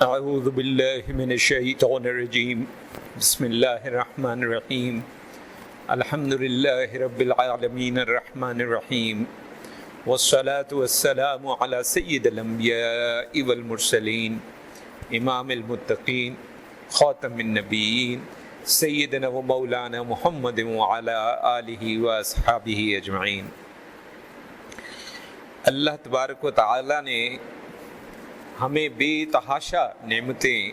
اعوذ باللہ من الشیطان الرجیم بسم اللہ الرحمن الرحیم الحمد للہ رب العالمین الرحمن الرحیم والصلاة والسلام علی سید الانبیاء والمرسلین امام المتقین خاتم النبیین سیدنا و مولانا محمد وعلی آلہ و اصحابہ اجمعین۔ اللہ تبارک و تعالی نے ہمیں بے تحاشا نعمتیں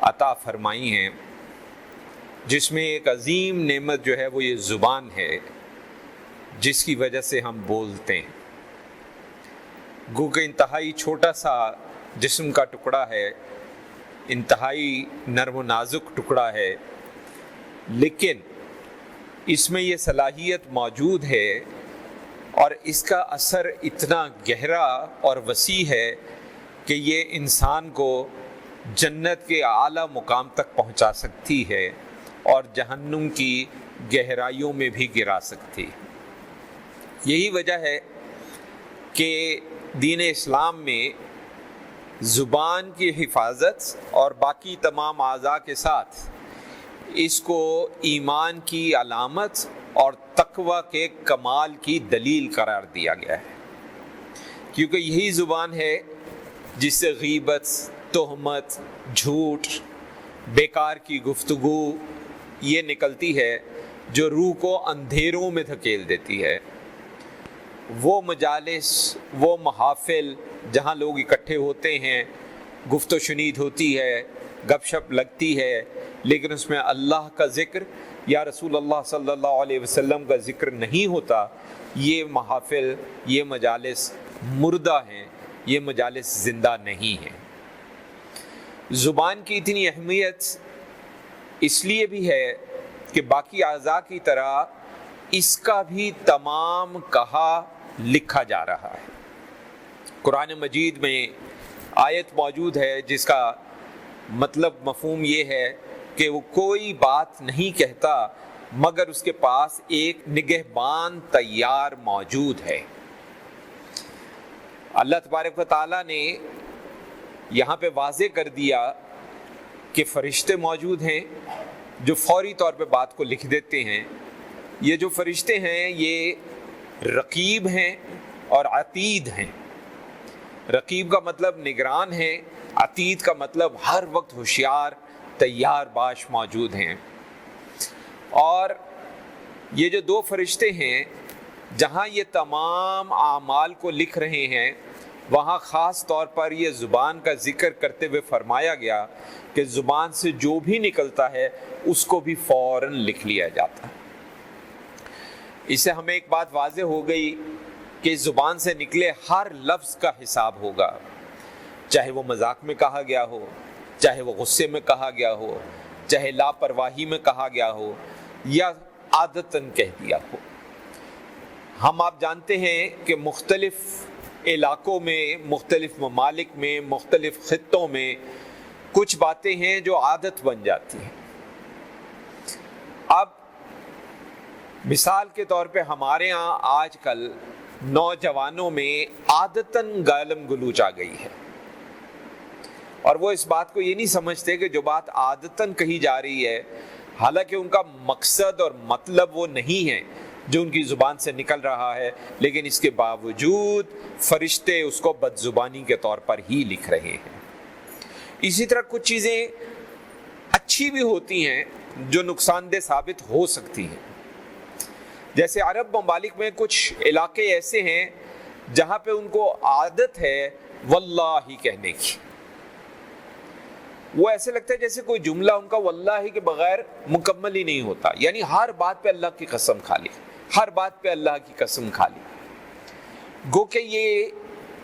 عطا فرمائی ہیں، جس میں ایک عظیم نعمت جو ہے وہ یہ زبان ہے، جس کی وجہ سے ہم بولتے ہیں۔ گو کہ انتہائی چھوٹا سا جسم کا ٹکڑا ہے، انتہائی نرم و نازک ٹکڑا ہے، لیکن اس میں یہ صلاحیت موجود ہے اور اس کا اثر اتنا گہرا اور وسیع ہے کہ یہ انسان کو جنت کے اعلیٰ مقام تک پہنچا سکتی ہے اور جہنم کی گہرائیوں میں بھی گرا سکتی ہے۔ یہی وجہ ہے کہ دین اسلام میں زبان کی حفاظت اور باقی تمام اعضاء کے ساتھ اس کو ایمان کی علامت اور تقوی کے کمال کی دلیل قرار دیا گیا ہے، کیونکہ یہی زبان ہے جس سے غیبت، تہمت، جھوٹ، بیکار کی گفتگو یہ نکلتی ہے جو روح کو اندھیروں میں دھکیل دیتی ہے۔ وہ مجالس، وہ محافل جہاں لوگ اکٹھے ہوتے ہیں، گفت و شنید ہوتی ہے، گپ شپ لگتی ہے، لیکن اس میں اللہ کا ذکر یا رسول اللہ صلی اللہ علیہ وسلم کا ذکر نہیں ہوتا، یہ محافل، یہ مجالس مردہ ہیں، یہ مجالس زندہ نہیں ہیں۔ زبان کی اتنی اہمیت اس لیے بھی ہے کہ باقی اعضاء کی طرح اس کا بھی تمام کہا لکھا جا رہا ہے۔ قرآن مجید میں آیت موجود ہے جس کا مطلب مفہوم یہ ہے کہ وہ کوئی بات نہیں کہتا مگر اس کے پاس ایک نگہبان تیار موجود ہے۔ اللہ تبارک و تعالیٰ نے یہاں پہ واضح کر دیا کہ فرشتے موجود ہیں جو فوری طور پہ بات کو لکھ دیتے ہیں۔ یہ جو فرشتے ہیں یہ رقیب ہیں اور عتید ہیں۔ رقیب کا مطلب نگران ہے، عتید کا مطلب ہر وقت ہوشیار تیار باش موجود ہیں۔ اور یہ جو دو فرشتے ہیں جہاں یہ تمام اعمال کو لکھ رہے ہیں، وہاں خاص طور پر یہ زبان کا ذکر کرتے ہوئے فرمایا گیا کہ زبان سے جو بھی نکلتا ہے اس کو بھی فوراً لکھ لیا جاتا ہے۔ اس سے ہمیں ایک بات واضح ہو گئی کہ زبان سے نکلے ہر لفظ کا حساب ہوگا، چاہے وہ مذاق میں کہا گیا ہو، چاہے وہ غصے میں کہا گیا ہو، چاہے لاپرواہی میں کہا گیا ہو یا عادتاً کہہ دیا ہو۔ ہم آپ جانتے ہیں کہ مختلف علاقوں میں، مختلف ممالک میں، مختلف خطوں میں کچھ باتیں ہیں جو عادت بن جاتی ہیں۔ اب مثال کے طور پہ ہمارے ہاں آج کل نوجوانوں میں عادتاً گالم گلوچ آ گئی ہے، اور وہ اس بات کو یہ نہیں سمجھتے کہ جو بات عادتاً کہی جا رہی ہے، حالانکہ ان کا مقصد اور مطلب وہ نہیں ہے جو ان کی زبان سے نکل رہا ہے، لیکن اس کے باوجود فرشتے اس کو بدزبانی کے طور پر ہی لکھ رہے ہیں۔ اسی طرح کچھ چیزیں اچھی بھی ہوتی ہیں جو نقصان دہ ثابت ہو سکتی ہیں۔ جیسے عرب ممالک میں کچھ علاقے ایسے ہیں جہاں پہ ان کو عادت ہے واللہ کہنے کی۔ وہ ایسے لگتا ہے جیسے کوئی جملہ ان کا واللہ کے بغیر مکمل ہی نہیں ہوتا، یعنی ہر بات پہ اللہ کی قسم کھا لی، ہر بات پہ اللہ کی قسم کھا لی، گو کہ یہ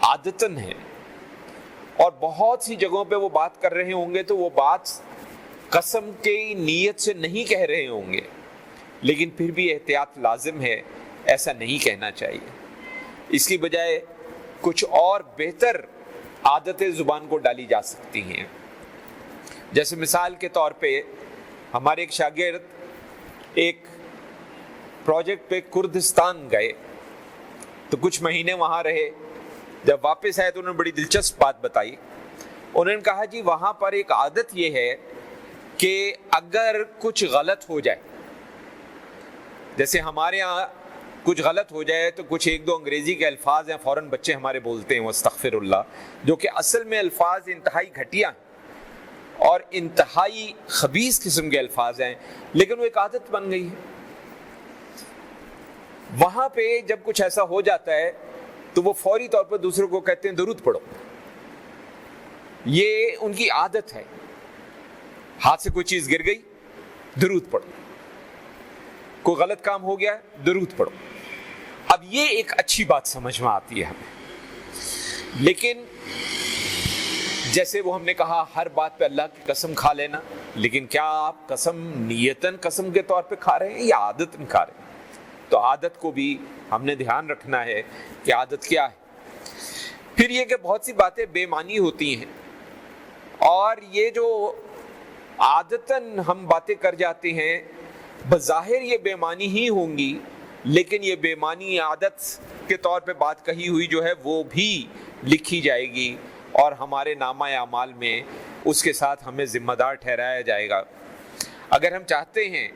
عادتاً ہے۔ اور بہت سی جگہوں پہ وہ بات کر رہے ہوں گے تو وہ بات قسم کی نیت سے نہیں کہہ رہے ہوں گے، لیکن پھر بھی احتیاط لازم ہے، ایسا نہیں کہنا چاہیے۔ اس کی بجائے کچھ اور بہتر عادتیں زبان کو ڈالی جا سکتی ہیں۔ جیسے مثال کے طور پہ ہمارے ایک شاگرد ایک پروجیکٹ پہ کردستان گئے تو کچھ مہینے وہاں رہے، جب واپس آئے تو انہوں نے بڑی دلچسپ بات بتائی۔ انہوں نے کہا جی وہاں پر ایک عادت یہ ہے کہ اگر کچھ غلط ہو جائے، جیسے ہمارے ہاں کچھ غلط ہو جائے تو کچھ ایک دو انگریزی کے الفاظ ہیں فوراً بچے ہمارے بولتے ہیں استغفر اللہ، جو کہ اصل میں الفاظ انتہائی گھٹیا ہیں اور انتہائی خبیث قسم کے الفاظ ہیں، لیکن وہ ایک عادت بن گئی ہے۔ وہاں پہ جب کچھ ایسا ہو جاتا ہے تو وہ فوری طور پر دوسروں کو کہتے ہیں درود پڑھو، یہ ان کی عادت ہے۔ ہاتھ سے کوئی چیز گر گئی، درود پڑھو، کوئی غلط کام ہو گیا، درود پڑھو۔ اب یہ ایک اچھی بات سمجھ میں آتی ہے ہمیں، لیکن جیسے وہ ہم نے کہا ہر بات پہ اللہ کی قسم کھا لینا، لیکن کیا آپ قسم نیتاً قسم کے طور پہ کھا رہے ہیں یا عادتاً کھا رہے ہیں؟ تو عادت کو بھی ہم نے دھیان رکھنا ہے کہ عادت کیا ہے۔ پھر یہ کہ بہت سی باتیں بے معنی ہوتی ہیں، اور یہ جو عادتاً ہم باتیں کر جاتے ہیں بظاہر یہ بے معنی ہی ہوں گی، لیکن یہ بے معنی عادت کے طور پہ بات کہی ہوئی جو ہے وہ بھی لکھی جائے گی اور ہمارے نامہ اعمال میں اس کے ساتھ ہمیں ذمہ دار ٹھہرایا جائے گا۔ اگر ہم چاہتے ہیں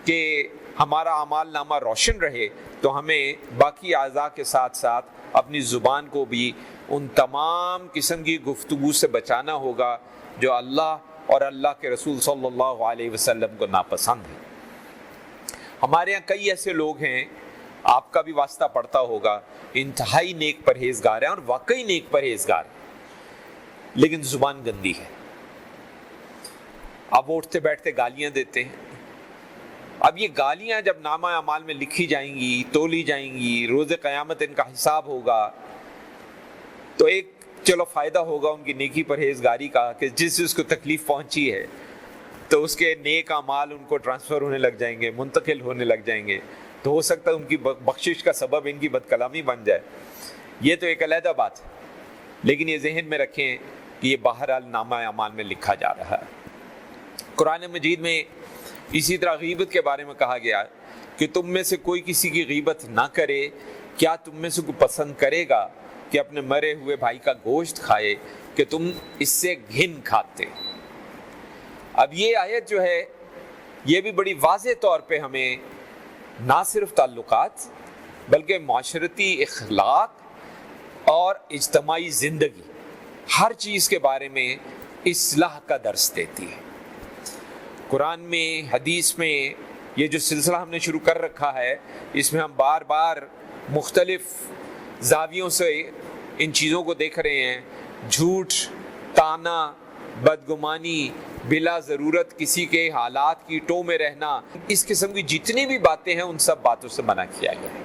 کہ ہمارا اعمال نامہ روشن رہے تو ہمیں باقی اعضاء کے ساتھ ساتھ اپنی زبان کو بھی ان تمام قسم کی گفتگو سے بچانا ہوگا جو اللہ اور اللہ کے رسول صلی اللہ علیہ وسلم کو ناپسند ہے۔ ہمارے یہاں کئی ایسے لوگ ہیں، آپ کا بھی واسطہ پڑتا ہوگا، انتہائی نیک پرہیزگار ہیں اور واقعی نیک پرہیزگار ہیں، لیکن زبان گندی ہے۔ اب اٹھتے بیٹھتے گالیاں دیتے ہیں۔ اب یہ گالیاں جب نامہ اعمال میں لکھی جائیں گی، تولی جائیں گی، روز قیامت ان کا حساب ہوگا، تو ایک چلو فائدہ ہوگا ان کی نیکی پرہیزگاری کا کہ جس کو تکلیف پہنچی ہے تو اس کے نیک اعمال ان کو ٹرانسفر ہونے لگ جائیں گے، منتقل ہونے لگ جائیں گے، تو ہو سکتا ہے ان کی بخشش کا سبب ان کی بد کلامی بن جائے۔ یہ تو ایک علیحدہ بات ہے، لیکن یہ ذہن میں رکھیں کہ یہ بہرحال نامہ اعمال میں لکھا جا رہا ہے۔ قرآن مجید میں اسی طرح غیبت کے بارے میں کہا گیا کہ تم میں سے کوئی کسی کی غیبت نہ کرے، کیا تم میں سے کوئی پسند کرے گا کہ اپنے مرے ہوئے بھائی کا گوشت کھائے کہ تم اس سے گھن کھاتے۔ اب یہ آیت جو ہے یہ بھی بڑی واضح طور پہ ہمیں نہ صرف تعلقات بلکہ معاشرتی اخلاق اور اجتماعی زندگی ہر چیز کے بارے میں اصلاح کا درس دیتی ہے۔ قرآن میں، حدیث میں یہ جو سلسلہ ہم نے شروع کر رکھا ہے، اس میں ہم بار بار مختلف زاویوں سے ان چیزوں کو دیکھ رہے ہیں۔ جھوٹ، طعنہ، بدگمانی، بلا ضرورت کسی کے حالات کی ٹو میں رہنا، اس قسم کی جتنی بھی باتیں ہیں ان سب باتوں سے منع کیا گیا ہے۔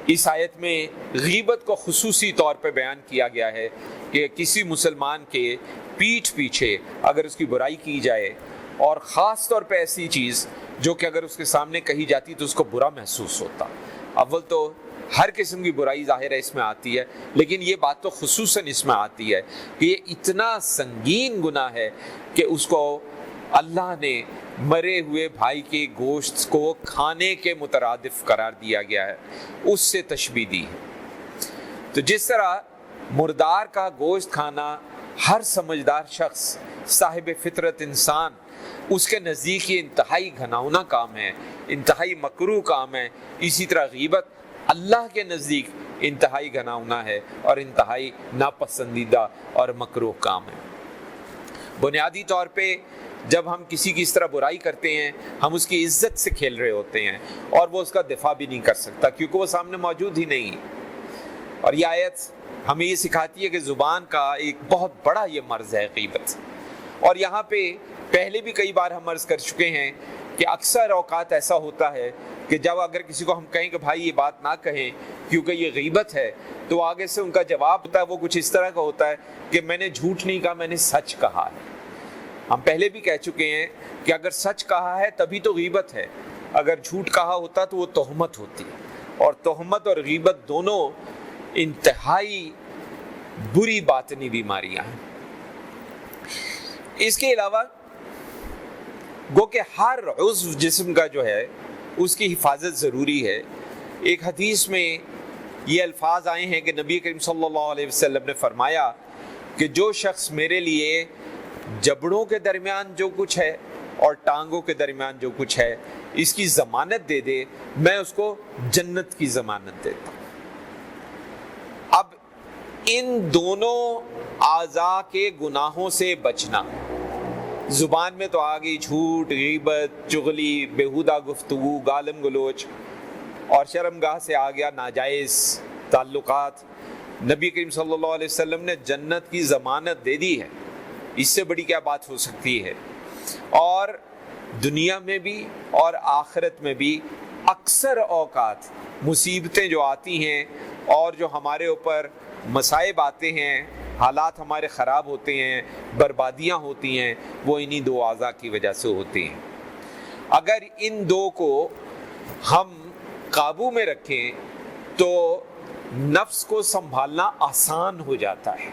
اس آیت میں غیبت کو خصوصی طور پہ بیان کیا گیا ہے کہ کسی مسلمان کے پیٹھ پیچھے اگر اس کی برائی کی جائے، اور خاص طور پہ ایسی چیز جو کہ اگر اس کے سامنے کہی جاتی تو اس کو برا محسوس ہوتا۔ اول تو ہر قسم کی برائی ظاہر ہے اس میں آتی ہے، لیکن یہ بات تو خصوصاً اس میں آتی ہے کہ یہ اتنا سنگین گناہ ہے کہ اس کو اللہ نے مرے ہوئے بھائی کے گوشت کو کھانے کے مترادف قرار دیا گیا ہے، اس سے تشبیہ دی ہے۔ تو جس طرح مردار کا گوشت کھانا ہر سمجھدار شخص، صاحب فطرت انسان، اس کے نزدیک یہ انتہائی گھناؤنا کام ہے، انتہائی مکروہ کام ہے، اسی طرح غیبت اللہ کے نزدیک انتہائی گھناؤنا ہے اور انتہائی ناپسندیدہ اور مکروہ کام ہے۔ بنیادی طور پہ جب ہم کسی کی اس طرح برائی کرتے ہیں، ہم اس کی عزت سے کھیل رہے ہوتے ہیں اور وہ اس کا دفاع بھی نہیں کر سکتا کیونکہ وہ سامنے موجود ہی نہیں ہے۔ اور یہ آیت ہمیں یہ سکھاتی ہے کہ زبان کا ایک بہت بڑا یہ مرض ہے غیبت۔ اور یہاں پہ پہلے بھی کئی بار ہم عرض کر چکے ہیں کہ اکثر اوقات ایسا ہوتا ہے کہ جب اگر کسی کو ہم کہیں کہ بھائی یہ بات نہ کہیں کیونکہ یہ غیبت ہے، تو آگے سے ان کا جواب ہوتا ہے وہ کچھ اس طرح کا ہوتا ہے کہ میں نے جھوٹ نہیں کہا، میں نے سچ کہا ہے۔ ہم پہلے بھی کہہ چکے ہیں کہ اگر سچ کہا ہے تبھی تو غیبت ہے، اگر جھوٹ کہا ہوتا تو وہ تہمت ہوتی ہے، اور تہمت اور غیبت دونوں انتہائی بری باطنی بیماریاں ہیں۔ اس کے علاوہ گو کہ ہر عضو جسم کا جو ہے اس کی حفاظت ضروری ہے۔ ایک حدیث میں یہ الفاظ آئے ہیں کہ نبی کریم صلی اللہ علیہ وسلم نے فرمایا کہ جو شخص میرے لیے جبڑوں کے درمیان جو کچھ ہے اور ٹانگوں کے درمیان جو کچھ ہے اس کی ضمانت دے دے، میں اس کو جنت کی ضمانت دیتا ہوں۔ اب ان دونوں اعضاء کے گناہوں سے بچنا، زبان میں تو آ گئی جھوٹ، غیبت، چغلی، بیہودہ گفتگو، گالم گلوچ، اور شرمگاہ سے آ گیا ناجائز تعلقات۔ نبی کریم صلی اللہ علیہ وسلم نے جنت کی ضمانت دے دی ہے، اس سے بڑی کیا بات ہو سکتی ہے؟ اور دنیا میں بھی اور آخرت میں بھی اکثر اوقات مصیبتیں جو آتی ہیں اور جو ہمارے اوپر مصائب آتے ہیں، حالات ہمارے خراب ہوتے ہیں، بربادیاں ہوتی ہیں، وہ انہی دو اعضاء کی وجہ سے ہوتی ہیں۔ اگر ان دو کو ہم قابو میں رکھیں تو نفس کو سنبھالنا آسان ہو جاتا ہے۔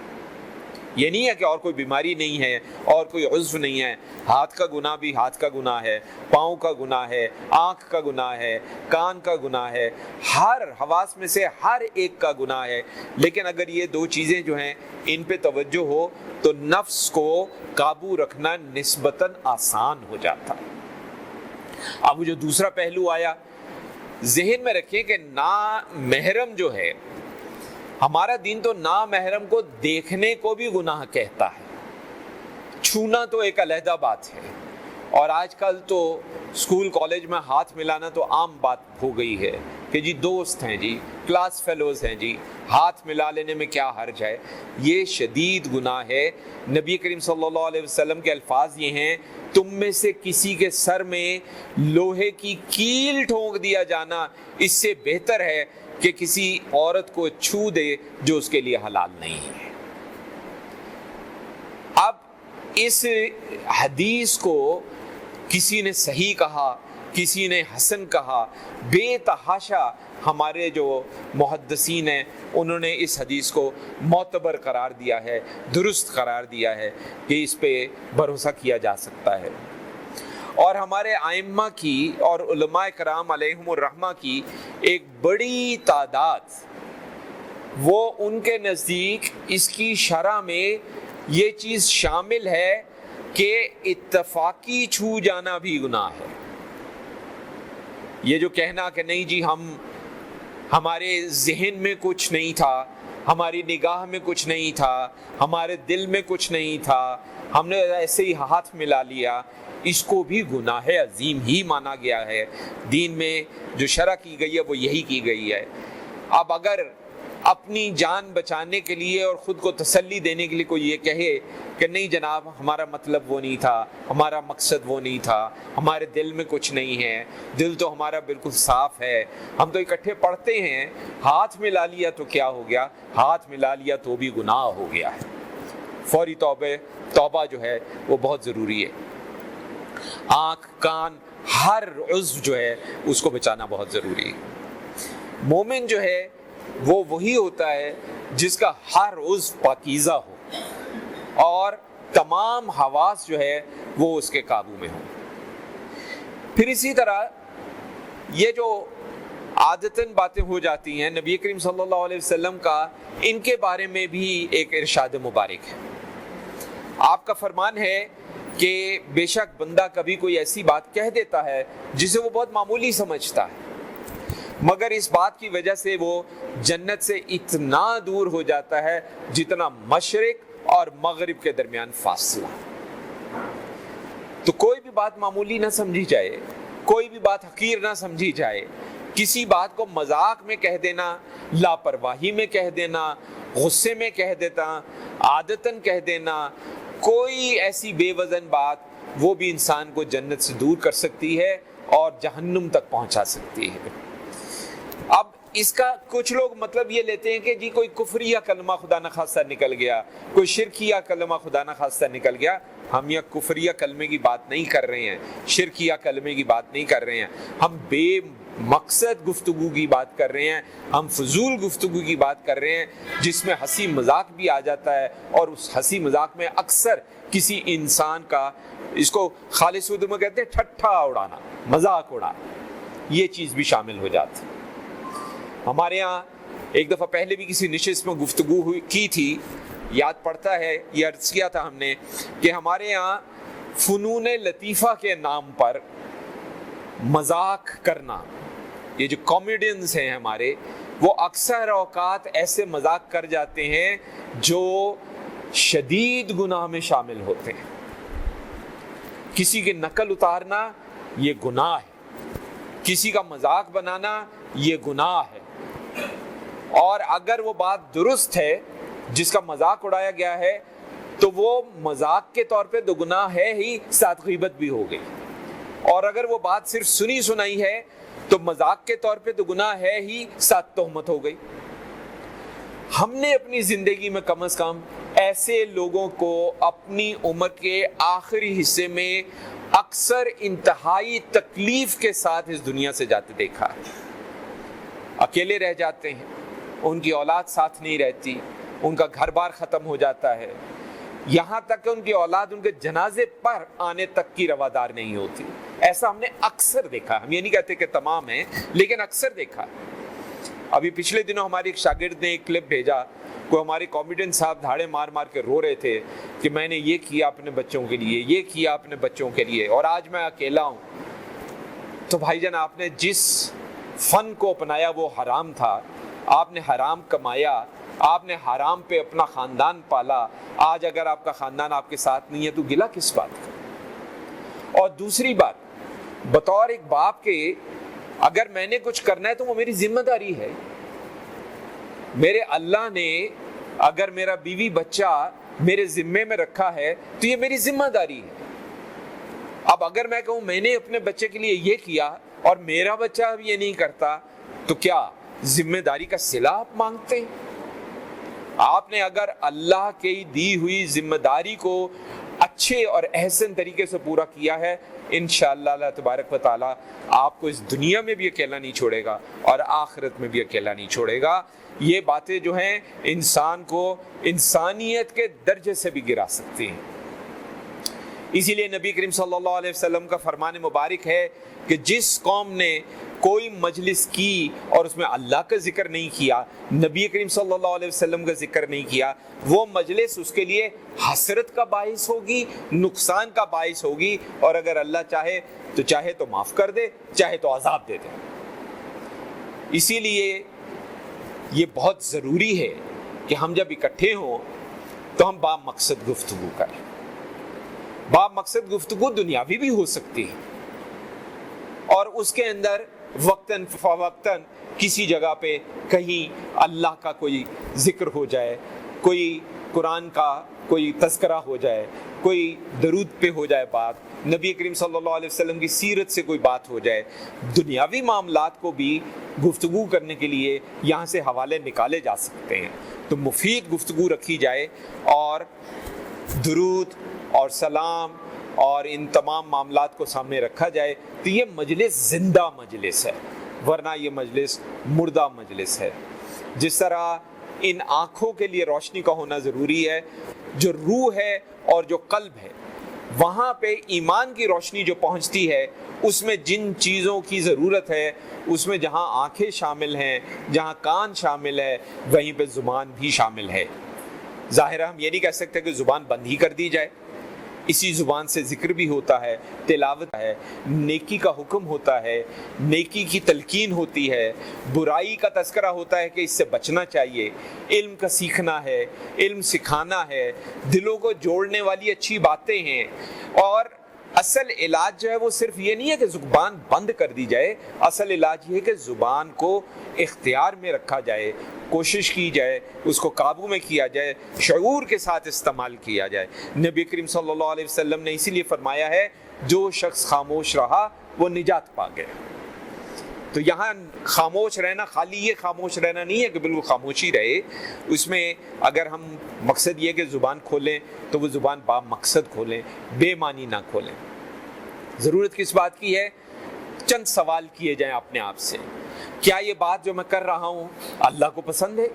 یہ نہیں ہے کہ اور کوئی بیماری نہیں ہے اور کوئی عضو نہیں ہے، ہاتھ کا گناہ بھی ہاتھ کا گناہ ہے، پاؤں کا گناہ ہے، آنکھ کا گناہ ہے، کان کا گناہ ہے، ہر حواس میں سے ہر ایک کا گناہ ہے، لیکن اگر یہ دو چیزیں جو ہیں ان پہ توجہ ہو تو نفس کو قابو رکھنا نسبتاً آسان ہو جاتا۔ اب جو دوسرا پہلو آیا، ذہن میں رکھیں کہ نامحرم جو ہے، ہمارا دین تو نامحرم کو دیکھنے کو بھی گناہ کہتا ہے، چھونا تو ایک علیحدہ بات ہے، اور آج کل تو اسکول کالج میں ہاتھ ملانا تو عام بات ہو گئی ہے کہ جی دوست ہیں جی، کلاس فیلوز ہیں جی، ہاتھ ملا لینے میں کیا حرج ہے؟ یہ شدید گناہ ہے۔ نبی کریم صلی اللہ علیہ وسلم کے الفاظ یہ ہیں، تم میں سے کسی کے سر میں لوہے کی کیل ٹھونک دیا جانا اس سے بہتر ہے کہ کسی عورت کو چھو دے جو اس کے لیے حلال نہیں ہے۔ اب اس حدیث کو کسی نے صحیح کہا، کسی نے حسن کہا، بے تحاشا ہمارے جو محدثین ہیں انہوں نے اس حدیث کو معتبر قرار دیا ہے، درست قرار دیا ہے کہ اس پہ بھروسہ کیا جا سکتا ہے۔ اور ہمارے ائمہ کی اور علماء کرام علیہم الرحمہ کی ایک بڑی تعداد، وہ ان کے نزدیک اس کی شرح میں یہ چیز شامل ہے کہ اتفاقی چھو جانا بھی گناہ ہے۔ یہ جو کہنا کہ نہیں جی ہمارے ذہن میں کچھ نہیں تھا، ہماری نگاہ میں کچھ نہیں تھا، ہمارے دل میں کچھ نہیں تھا، ہم نے ایسے ہی ہاتھ ملا لیا، اس کو بھی گناہ عظیم ہی مانا گیا ہے۔ دین میں جو شرع کی گئی ہے وہ یہی کی گئی ہے۔ اب اگر اپنی جان بچانے کے لیے اور خود کو تسلی دینے کے لیے کوئی یہ کہے کہ نہیں جناب ہمارا مطلب وہ نہیں تھا، ہمارا مقصد وہ نہیں تھا، ہمارے دل میں کچھ نہیں ہے، دل تو ہمارا بالکل صاف ہے، ہم تو اکٹھے پڑھتے ہیں، ہاتھ ملا لیا تو کیا ہو گیا؟ ہاتھ ملا لیا تو بھی گناہ ہو گیا ہے۔ فوری توبہ جو ہے وہ بہت ضروری ہے۔ آنکھ، کان، ہر عضو جو ہے اس کو بچانا بہت ضروری ہے۔ مومن جو ہے وہ وہی ہوتا ہے جس کا ہر عضو پاکیزہ ہو اور تمام حواس جو ہے وہ اس کے قابو میں ہو۔ پھر اسی طرح یہ جو عادتاً باتیں ہو جاتی ہیں، نبی کریم صلی اللہ علیہ وسلم کا ان کے بارے میں بھی ایک ارشاد مبارک ہے۔ آپ کا فرمان ہے کہ بے شک بندہ کبھی کوئی ایسی بات کہہ دیتا ہے جسے وہ بہت معمولی سمجھتا ہے، مگر اس بات کی وجہ سے وہ جنت سے اتنا دور ہو جاتا ہے جتنا مشرق اور مغرب کے درمیان فاصلہ۔ تو کوئی بھی بات معمولی نہ سمجھی جائے، کوئی بھی بات حقیر نہ سمجھی جائے، کسی بات کو مذاق میں کہہ دینا، لاپرواہی میں کہہ دینا، غصے میں کہہ دینا، عادتاً کہہ دینا، کوئی ایسی بے وزن بات وہ بھی انسان کو جنت سے دور کر سکتی ہے اور جہنم تک پہنچا سکتی ہے۔ اب اس کا کچھ لوگ مطلب یہ لیتے ہیں کہ جی کوئی کفریہ کلمہ خدا نخواستہ نکل گیا، کوئی شرکیہ کلمہ خدا نخواستہ نکل گیا۔ ہم یہ کفریہ کلمے کی بات نہیں کر رہے ہیں، شرکیہ کلمے کی بات نہیں کر رہے ہیں، ہم بے مقصد گفتگو کی بات کر رہے ہیں، ہم فضول گفتگو کی بات کر رہے ہیں جس میں ہنسی مذاق بھی آ جاتا ہے، اور اس ہنسی مذاق میں اکثر کسی انسان کا، اس کو خالص اردو میں کہتے ہیں ٹھٹھا اڑانا، مذاق اڑانا، یہ چیز بھی شامل ہو جاتی ہے۔ ہمارے ہاں ایک دفعہ پہلے بھی کسی نشست میں گفتگو کی تھی، یاد پڑتا ہے، یہ عرض کیا تھا ہم نے کہ ہمارے یہاں فنون لطیفہ کے نام پر مذاق کرنا، یہ جو کامیڈینز ہیں ہمارے، وہ اکثر اوقات ایسے مذاق کر جاتے ہیں جو شدید گناہ میں شامل ہوتے ہیں۔ کسی کی نقل اتارنا یہ گناہ ہے، کسی کا مذاق بنانا یہ گناہ ہے، اور اگر وہ بات درست ہے جس کا مذاق اڑایا گیا ہے تو وہ مذاق کے طور پہ دو گناہ ہے ہی، ساتھ غیبت بھی ہو گئی، اور اگر وہ بات صرف سنی سنائی ہے تو مذاق کے طور پہ تو گناہ ہے ہی، ساتھ تہمت ہو گئی۔ ہم نے اپنی زندگی میں کم از کم ایسے لوگوں کو اپنی عمر کے آخری حصے میں اکثر انتہائی تکلیف کے ساتھ اس دنیا سے جاتے دیکھا ہے۔ اکیلے رہ جاتے ہیں، ان کی اولاد ساتھ نہیں رہتی، ان کا گھر بار ختم ہو جاتا ہے، یہاں تک کہ ان کی اولاد ان کے جنازے پر آنے تک کی روادار نہیں ہوتی۔ ایسا ہم نے اکثر دیکھا، ہم یہ نہیں کہتے کہ تمام ہیں، لیکن اکثر دیکھا۔ ابھی پچھلے دنوں ہمارے ایک شاگرد نے ایک کلپ بھیجا، کوئی ہمارے کامیڈین صاحب دھاڑے مار مار کے رو رہے تھے کہ میں نے یہ کیا اپنے بچوں کے لیے، یہ کیا اپنے بچوں کے لیے، اور آج میں اکیلا ہوں۔ تو بھائی جان، آپ نے جس فن کو اپنایا وہ حرام تھا، آپ نے حرام کمایا، آپ نے حرام پہ اپنا خاندان پالا، آج اگر آپ کا خاندان آپ کے ساتھ نہیں ہے تو گلہ کس بات کا؟ اور دوسری بات، بطور ایک باپ کے اگر میں نے کچھ کرنا ہے تو وہ میری ذمہ داری ہے۔ میرے اللہ نے اگر میرا بیوی بچہ میرے ذمے میں رکھا ہے تو یہ میری ذمہ داری ہے۔ اب اگر میں کہوں میں نے اپنے بچے کے لیے یہ کیا اور میرا بچہ اب یہ نہیں کرتا تو کیا ذمہ داری کا صلہ آپ مانگتے ہیں؟ آپ نے اگر اللہ کی دی ہوئی ذمہ داری کو اچھے اور احسن طریقے سے پورا کیا ہے، انشاءاللہ اللہ تبارک و تعالی آپ کو اس دنیا میں بھی اکیلا نہیں چھوڑے گا اور آخرت میں بھی اکیلا نہیں چھوڑے گا۔ یہ باتیں جو ہیں انسان کو انسانیت کے درجے سے بھی گرا سکتی ہیں۔ اسی لیے نبی کریم صلی اللہ علیہ وسلم کا فرمان مبارک ہے کہ جس قوم نے کوئی مجلس کی اور اس میں اللہ کا ذکر نہیں کیا، نبی کریم صلی اللہ علیہ وسلم کا ذکر نہیں کیا، وہ مجلس اس کے لیے حسرت کا باعث ہوگی، نقصان کا باعث ہوگی، اور اگر اللہ چاہے تو معاف کر دے، چاہے تو عذاب دے دے۔ اسی لیے یہ بہت ضروری ہے کہ ہم جب اکٹھے ہوں تو ہم با مقصد گفتگو کریں۔ با مقصد گفتگو دنیاوی بھی ہو سکتی ہے، اور اس کے اندر وقتاً فوقتاً کسی جگہ پہ کہیں اللہ کا کوئی ذکر ہو جائے، کوئی قرآن کا کوئی تذکرہ ہو جائے، کوئی درود پہ ہو جائے بات، نبی کریم صلی اللہ علیہ وسلم کی سیرت سے کوئی بات ہو جائے، دنیاوی معاملات کو بھی گفتگو کرنے کے لیے یہاں سے حوالے نکالے جا سکتے ہیں۔ تو مفید گفتگو رکھی جائے اور درود اور سلام اور ان تمام معاملات کو سامنے رکھا جائے تو یہ مجلس زندہ مجلس ہے، ورنہ یہ مجلس مردہ مجلس ہے۔ جس طرح ان آنکھوں کے لیے روشنی کا ہونا ضروری ہے، جو روح ہے اور جو قلب ہے، وہاں پہ ایمان کی روشنی جو پہنچتی ہے، اس میں جن چیزوں کی ضرورت ہے، اس میں جہاں آنکھیں شامل ہیں، جہاں کان شامل ہے، وہیں پہ زبان بھی شامل ہے۔ ظاہر ہم یہ نہیں کہہ سکتے کہ زبان بند ہی کر دی جائے، اسی زبان سے ذکر بھی ہوتا ہے، تلاوت ہے، نیکی کا حکم ہوتا ہے، نیکی کی تلقین ہوتی ہے، برائی کا تذکرہ ہوتا ہے کہ اس سے بچنا چاہیے، علم کا سیکھنا ہے، علم سکھانا ہے، دلوں کو جوڑنے والی اچھی باتیں ہیں۔ اور اصل علاج جو ہے وہ صرف یہ نہیں ہے کہ زبان بند کر دی جائے، اصل علاج یہ ہے کہ زبان کو اختیار میں رکھا جائے، کوشش کی جائے، اس کو قابو میں کیا جائے، شعور کے ساتھ استعمال کیا جائے۔ نبی کریم صلی اللہ علیہ وسلم نے اسی لیے فرمایا ہے جو شخص خاموش رہا وہ نجات پا گیا۔ تو یہاں خاموش رہنا خالی یہ خاموش رہنا نہیں ہے کہ بالکل خاموشی رہے، اس میں اگر ہم مقصد یہ کہ زبان کھولیں تو وہ زبان با مقصد کھولیں، بے معنی نہ کھولیں۔ ضرورت کس بات کی ہے؟ چند سوال کیے جائیں اپنے آپ سے، کیا یہ بات جو میں کر رہا ہوں اللہ کو پسند ہے؟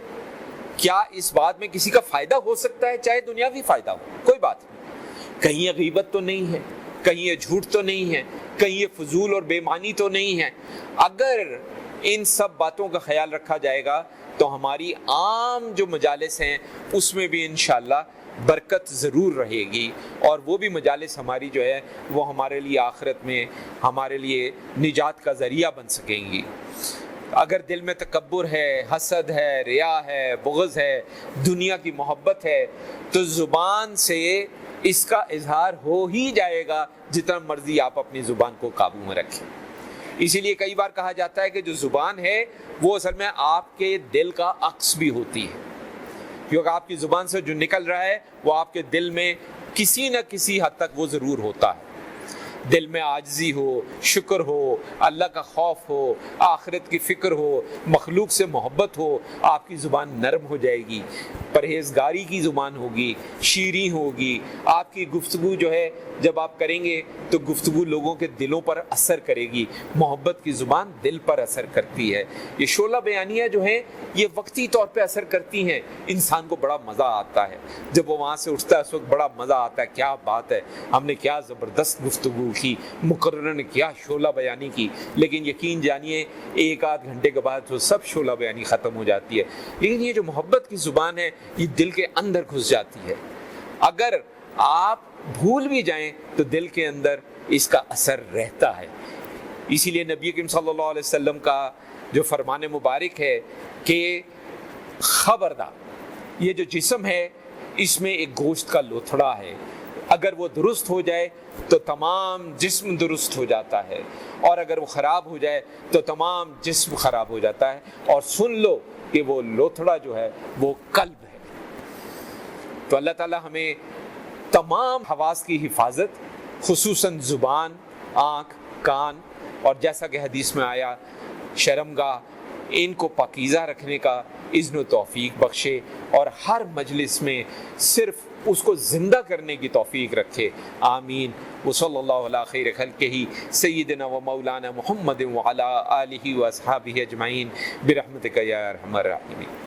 کیا اس بات میں کسی کا فائدہ ہو سکتا ہے، چاہے دنیاوی فائدہ ہو؟ کوئی بات نہیں، کہیں یہ غیبت تو نہیں ہے، کہیں یہ جھوٹ تو نہیں ہے، کہیں یہ فضول اور بے معنی تو نہیں ہے۔ اگر ان سب باتوں کا خیال رکھا جائے گا تو ہماری عام جو مجالس ہیں اس میں بھی انشاءاللہ برکت ضرور رہے گی، اور وہ بھی مجالس ہماری جو ہے وہ ہمارے لیے آخرت میں ہمارے لیے نجات کا ذریعہ بن سکیں گی۔ اگر دل میں تکبر ہے، حسد ہے، ریا ہے، بغض ہے، دنیا کی محبت ہے، تو زبان سے اس کا اظہار ہو ہی جائے گا، جتنا مرضی آپ اپنی زبان کو قابو میں رکھیں۔ اسی لیے کئی بار کہا جاتا ہے کہ جو زبان ہے وہ اصل میں آپ کے دل کا عکس بھی ہوتی ہے، کیونکہ آپ کی زبان سے جو نکل رہا ہے وہ آپ کے دل میں کسی نہ کسی حد تک وہ ضرور ہوتا ہے۔ دل میں عاجزی ہو، شکر ہو، اللہ کا خوف ہو، آخرت کی فکر ہو، مخلوق سے محبت ہو، آپ کی زبان نرم ہو جائے گی، پرہیزگاری کی زبان ہوگی، شیریں ہوگی۔ آپ کی گفتگو جو ہے جب آپ کریں گے تو گفتگو لوگوں کے دلوں پر اثر کرے گی۔ محبت کی زبان دل پر اثر کرتی ہے۔ یہ شعلہ بیانیہ جو ہیں یہ وقتی طور پہ اثر کرتی ہیں، انسان کو بڑا مزہ آتا ہے جب وہ وہاں سے اٹھتا ہے، اس وقت بڑا مزہ آتا ہے، کیا بات ہے، ہم نے کیا زبردست گفتگو کی، مقرر نے کیا شعلہ بیانی کی۔ لیکن یقین جانیے ایک آدھ گھنٹے کے بعد وہ سب شعلہ بیانی ختم ہو جاتی ہے۔ لیکن یہ جو محبت کی زبان ہے یہ دل کے اندر گھس جاتی ہے، اگر آپ بھول بھی جائیں تو دل کے اندر اس کا اثر رہتا ہے۔ اسی لیے نبی کریم صلی اللہ علیہ وسلم کا جو فرمان مبارک ہے کہ خبردار یہ جو جسم ہے اس میں ایک گوشت کا لوتھڑا ہے، اگر وہ درست ہو جائے تو تمام جسم درست ہو جاتا ہے، اور اگر وہ خراب ہو جائے تو تمام جسم خراب ہو جاتا ہے۔ اور سن لو کہ وہ لوتھڑا جو ہے وہ قلب ہے۔ تو اللہ تعالی ہمیں تمام حواس کی حفاظت، خصوصاً زبان، آنکھ، کان، اور جیسا کہ حدیث میں آیا شرمگاہ، ان کو پاکیزہ رکھنے کا اذن و توفیق بخشے، اور ہر مجلس میں صرف اس کو زندہ کرنے کی توفیق رکھے۔ آمین۔ وصلی اللہ علی خیر خلقہ سیدنا و مولانا محمد وعلی آلہ و اصحابہ اجمعین برحمتک یا ارحم الراحمین۔